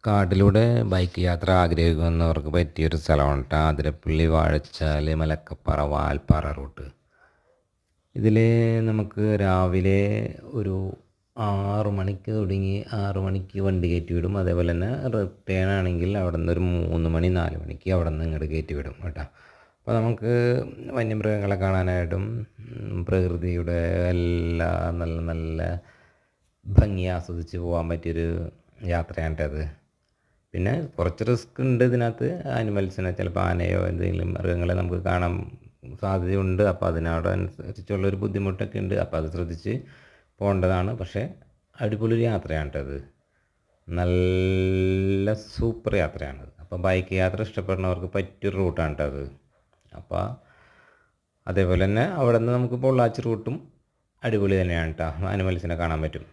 കാട്ടിലൂടെ ബൈക്ക് യാത്ര ആഗ്രഹിക്കുന്നവർക്ക് പറ്റിയൊരു സ്ഥലമാണ് കേട്ടോ. ആതിരപ്പള്ളി, വാഴച്ചാൽ, മലക്കപ്പാറ, വാൽപ്പാറ റൂട്ട്. ഇതിൽ നമുക്ക് രാവിലെ ഒരു 6 മണിക്ക് തുടങ്ങി 6 മണിക്ക് വണ്ടി കയറ്റി വിടും. അതേപോലെ തന്നെ റിട്ടേൺ ആണെങ്കിൽ അവിടെ നിന്ന് ഒരു 3 മണി 4 മണിക്ക് അവിടെ നിന്ന് ഇങ്ങോട്ട് കയറ്റി വിടും കേട്ടോ. അപ്പോൾ നമുക്ക് വന്യമൃഗങ്ങളെ കാണാനായിട്ടും പ്രകൃതിയുടെ എല്ലാ നല്ല നല്ല ഭംഗി ആസ്വദിച്ച് പോകാൻ പറ്റിയൊരു യാത്രയാണ് അത്. പിന്നെ കുറച്ച് റിസ്ക് ഉണ്ട് ഇതിനകത്ത്. ആനിമൽസിനെ ചിലപ്പോൾ ആനയോ എന്തെങ്കിലും മൃഗങ്ങളെ നമുക്ക് കാണാൻ സാധ്യതയുണ്ട്. അപ്പോൾ അതിനോടനുസരിച്ചുള്ളൊരു ബുദ്ധിമുട്ടൊക്കെ ഉണ്ട്. അപ്പോൾ അത് ശ്രദ്ധിച്ച് പോകേണ്ടതാണ്. പക്ഷേ അടിപൊളി യാത്രയാണ് അത്. നല്ല സൂപ്പർ യാത്രയാണത്. അപ്പോൾ ബൈക്ക് യാത്ര ഇഷ്ടപ്പെടുന്നവർക്ക് പറ്റിയൊരു റൂട്ടാണ് അത്. അപ്പോൾ അതേപോലെ തന്നെ അവിടെ നിന്ന് നമുക്ക് പൊള്ളാച്ചി റൂട്ടും അടിപൊളി തന്നെയാണ് കേട്ടോ. ആനിമൽസിനെ കാണാൻ പറ്റും.